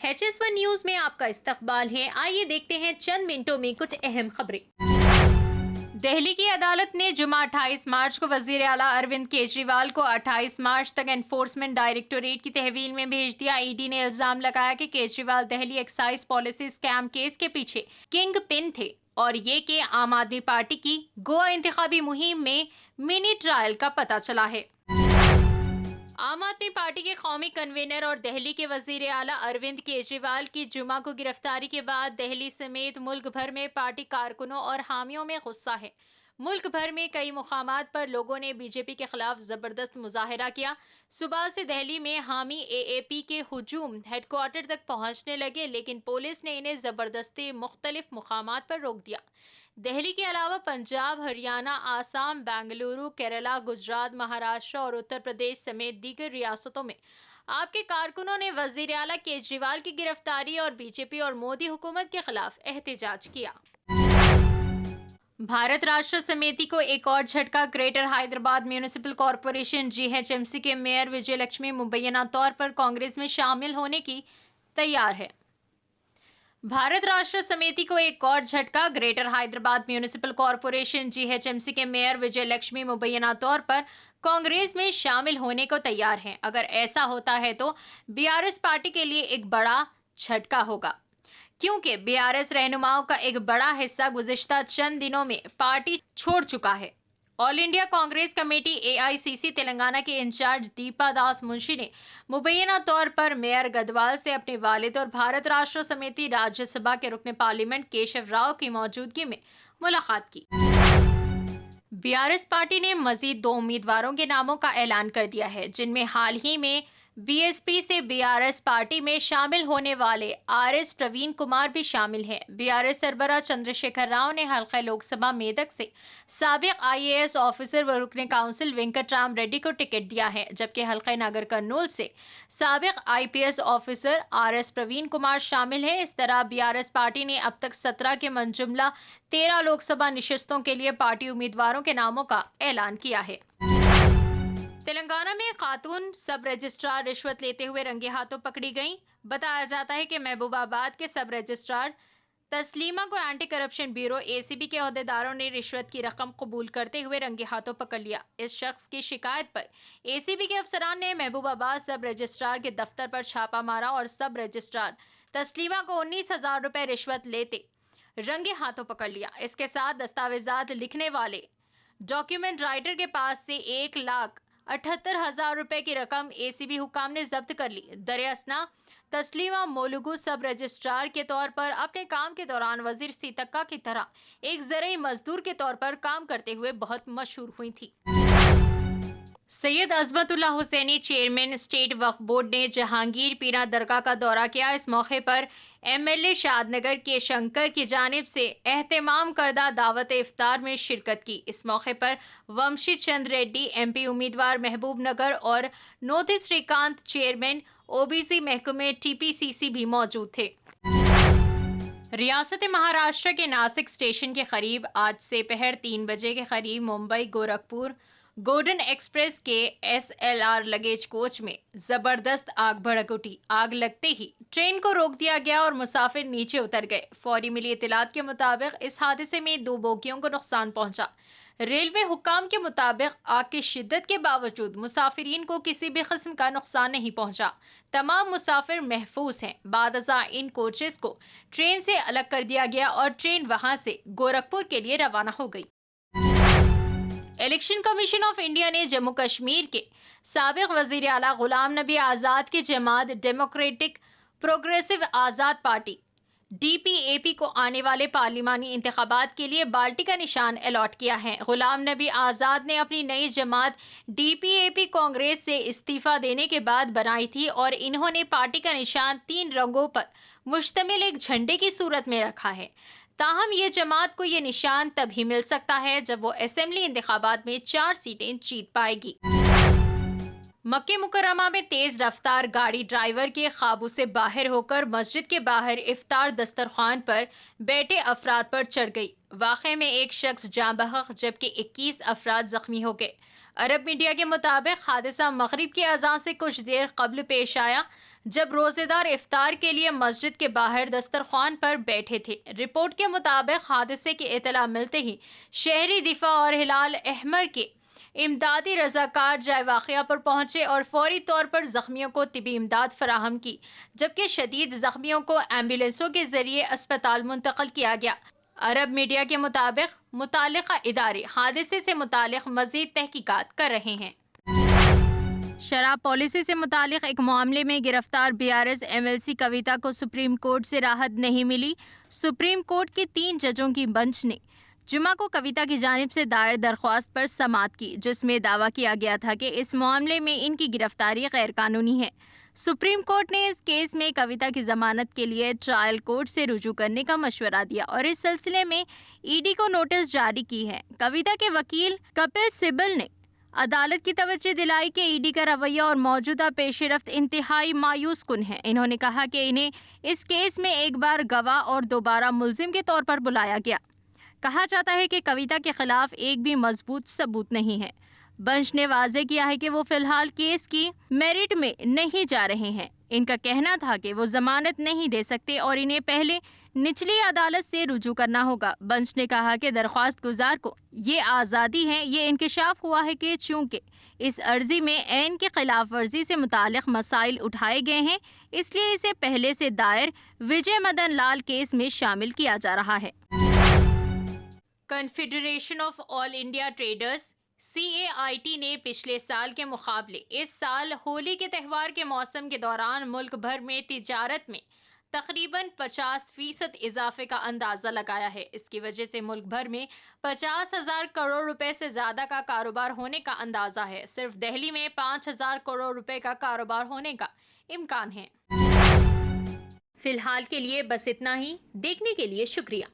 HS1 news में आपका इस्तकबाल है। आइए देखते हैं चंद मिनटों में कुछ अहम खबरें। दिल्ली की अदालत ने जुमा 28 मार्च को वजीर आला अरविंद केजरीवाल को 28 मार्च तक एनफोर्समेंट डायरेक्टोरेट की तहवील में भेज दिया। ईडी ने इल्जाम लगाया कि Kejriwal Delhi excise policy scam case के पीछे किंग पिन थे और ये कि आम आदमी पार्टी की गोवा इंतखाबी मुहिम में मिनी ट्रायल का पता चला है। आम आदमी पार्टी के कौमी कन्वीनर और दिल्ली के वजीर आला अरविंद केजरीवाल की जुमा को गिरफ्तारी के बाद दिल्ली समेत मुल्क भर में पार्टी कारकुनों और हामियों में गुस्सा है। मुल्क भर में कई मुकामात पर लोगों ने बीजेपी के खिलाफ जबरदस्त मुजाहिरा किया। सुबह से दिल्ली में हामी एएपी के हुजूम हेडक्वार्टर तक पहुंचने लगे, लेकिन पुलिस ने इन्हें जबरदस्ती मुख्तलिफ मुकामात पर रोक दिया। दिल्ली के अलावा पंजाब, हरियाणा, आसाम, बेंगलुरु, केरला, गुजरात, महाराष्ट्र और उत्तर प्रदेश समेत दीगर रियासतों में आपके कारकुनों ने वजीर आला केजरीवाल की गिरफ्तारी और बीजेपी और मोदी हुकूमत के खिलाफ एहतजाज किया। भारत राष्ट्र समिति को एक और झटका। Greater Hyderabad municipal corporation GHMC के मेयर विजय लक्ष्मी मुबैना तौर पर कांग्रेस में शामिल होने की तैयार है। भारत राष्ट्र समिति को एक और झटका। Greater Hyderabad municipal corporation GHMC के मेयर विजय लक्ष्मी मुबैना तौर पर कांग्रेस में शामिल होने को तैयार हैं। अगर ऐसा होता है तो BRS पार्टी के लिए एक बड़ा झटका होगा, क्योंकि BRS रहनुमाओं का एक बड़ा हिस्सा गुज़िश्ता चंद दिनों में पार्टी छोड़ चुका है। All India Congress committee AICC Telangana के इंचार्ज दीपा दास मुंशी ने मुबैना तौर पर मेयर गदवाल से अपने वालिद और भारत राष्ट्र समिति राज्यसभा के रुकन पार्लियामेंट केशव राव की मौजूदगी में मुलाकात की। BRS पार्टी ने मजीद 2 उम्मीदवारों के नामों का ऐलान कर दिया है, जिनमें हाल ही में BSP से BRS पार्टी में शामिल होने वाले RS प्रवीण कुमार भी शामिल हैं। BRS सरबराह चंद्रशेखर राव ने हल्का लोकसभा मेदक से साबिक IAS ऑफिसर व रुकन काउंसिल वेंकटराम रेड्डी को टिकट दिया है, जबकि हल्का नगर कर्नूल से साबिक IPS officer RS Praveen Kumar शामिल है। इस तरह BRS पार्टी ने अब तक 17 के मनजुमला 13 लोकसभा निशस्तों के लिए पार्टी उम्मीदवारों के नामों का ऐलान किया है। तेलंगाना में खातून सब रजिस्ट्रार रिश्वत लेते हुए रंगे हाथों पकड़ी गईं। बताया जाता है कि महबूबाबाद के सब रजिस्ट्रार तस्लीमा को एंटी करप्शन ब्यूरो ACB के अहदेदारों ने रिश्वत की रकम कबूल करते हुए रंगे हाथों पकड़ लिया। इस शख्स की शिकायत पर ACB के अफसरान ने महबूबाबाद सब रजिस्ट्रार के दफ्तर पर छापा मारा और सब रजिस्ट्रार तस्लीमा को 19,000 रुपए रिश्वत लेते रंगे हाथों पकड़ लिया। इसके साथ दस्तावेजात लिखने वाले डॉक्यूमेंट राइटर के पास से 1,78,000 रुपए की रकम ACB हुकाम ने जब्त कर ली। दरियासना तस्लीमा मोलुगु सब रजिस्ट्रार के तौर पर अपने काम के दौरान वजीर सीतक्का की तरह एक ज़रई मजदूर के तौर पर काम करते हुए बहुत मशहूर हुई थी। Syed Azmatullah Hussaini chairman state Waqf board ने जहांगीर पीरा दरगाह का दौरा किया। इस मौके पर MLA शादनगर के शंकर की जानिब से एहतमाम करदा दावत इफ्तार में शिरकत की। इस मौके पर वंशी चंद रेड्डी MP उम्मीदवार महबूब नगर और नोति श्रीकांत चेयरमैन OBC महकमे TPCC भी मौजूद थे। रियासत महाराष्ट्र के नासिक स्टेशन के करीब आज से पहर 3 बजे के करीब मुंबई गोरखपुर गोल्डन एक्सप्रेस के SLR लगेज कोच में जबरदस्त आग भड़क उठी। आग लगते ही ट्रेन को रोक दिया गया और मुसाफिर नीचे उतर गए। फौरी मिली इत्तलात के मुताबिक इस हादसे में 2 बोगियों को नुकसान पहुंचा। रेलवे हुक्काम के मुताबिक आग की शिद्दत के बावजूद मुसाफिरीन को किसी भी किस्म का नुकसान नहीं पहुंचा। तमाम मुसाफिर महफूज हैं। बादअज़ा इन कोचेस को ट्रेन से अलग कर दिया गया और ट्रेन वहां से गोरखपुर के लिए रवाना हो गई। इलेक्शन कमीशन ऑफ इंडिया ने जम्मू कश्मीर के साबिक वजीर आला गुलाम नबी आजाद की जमात डेमोक्रेटिक प्रोग्रेसिव आजाद पार्टी DPAP को आने वाले पार्लिमानी इंतखाबात के लिए बाल्टी का निशान अलॉट किया है। गुलाम नबी आजाद ने अपनी नई जमात DPAP कांग्रेस से इस्तीफा देने के बाद बनाई थी और इन्होंने पार्टी का निशान 3 रंगों पर मुश्तमिल एक झंडे की सूरत में रखा है। ताहम ये जमात को ये निशान तभी मिल सकता है जब वो असेंबली इंतखाबात में 4 सीटें जीत पाएगी। मक्के मुकर्रमा में तेज रफ्तार गाड़ी ड्राइवर के काबू से बाहर होकर मस्जिद के बाहर इफ्तार दस्तरखान पर बैठे अफराद पर चढ़ गई। वाक़े में एक शख्स जाँ बहक जबकि 21 अफराद जख्मी हो गए। अरब मीडिया के मुताबिक हादसा मगरिब की अज़ान से कुछ देर कबल पेश आया। जब रोजेदार इफ्तार के लिए मस्जिद के बाहर दस्तरखान पर बैठे थे। रिपोर्ट के मुताबिक हादसे की इतला मिलते ही शहरी दिफा और हिलाल अहमर के इमदादी रजाकार जाए वाक़या पर पहुंचे और फौरी तौर पर जख्मियों को तिबी इमदाद फराहम की, जबकि शदीद जख्मियों को एम्बुलेंसों के जरिए अस्पताल मुंतकिल किया गया। अरब मीडिया के मुताबिक मुतालिका इदारे हादसे से मुतालिक मजीद तहकीकात कर रहे हैं। शराब पॉलिसी से मुतालिक एक मामले में गिरफ्तार बीआरएस एमएलसी कविता को सुप्रीम कोर्ट से राहत नहीं मिली। सुप्रीम कोर्ट के 3 जजों की बेंच ने जुमा को कविता की जानिब से दायर दरख्वास्त पर समाअत की, जिसमें दावा किया गया था कि इस मामले में इनकी गिरफ्तारी गैर कानूनी है। सुप्रीम कोर्ट ने इस केस में कविता की जमानत के लिए ट्रायल कोर्ट से रुजू करने का मशवरा दिया और इस सिलसिले में ईडी को नोटिस जारी की है। कविता के वकील कपिल सिब्बल ने अदालत की तवज्जो दिलाई कि ईडी का रवैया और मौजूदा पेशरफ्त इंतहाई मायूस कुन है। इन्होंने कहा कि इन्हें इस केस में एक बार गवाह और दोबारा मुल्जिम के तौर पर बुलाया गया। कहा जाता है कि कविता के खिलाफ एक भी मजबूत सबूत नहीं है। बेंच ने वाजे किया है कि वो फिलहाल केस की मेरिट में नहीं जा रहे हैं। इनका कहना था कि वो जमानत नहीं दे सकते और इन्हें पहले निचली अदालत से रुजू करना होगा। बेंच ने कहा कि दरख्वास्त गुजार को ये आज़ादी है। ये इंकशाफ हुआ है कि चूंकि इस अर्जी में ऐन की खिलाफ वर्जी से मुतालिक मसाइल उठाए गए हैं, इसलिए इसे पहले से दायर विजय मदन लाल केस में शामिल किया जा रहा है। Confederation of all India traders CAIT ने पिछले साल के मुकाबले इस साल होली के त्यौहार के मौसम के दौरान मुल्क भर में तिजारत में तकरीबन 50% इजाफे का अंदाजा लगाया है। इसकी वजह से मुल्क भर में 50,000 करोड़ रुपए से ज्यादा का कारोबार होने का अंदाजा है। सिर्फ दिल्ली में 5,000 करोड़ रुपए का कारोबार होने का इम्कान है। फिलहाल के लिए बस इतना ही। देखने के लिए शुक्रिया।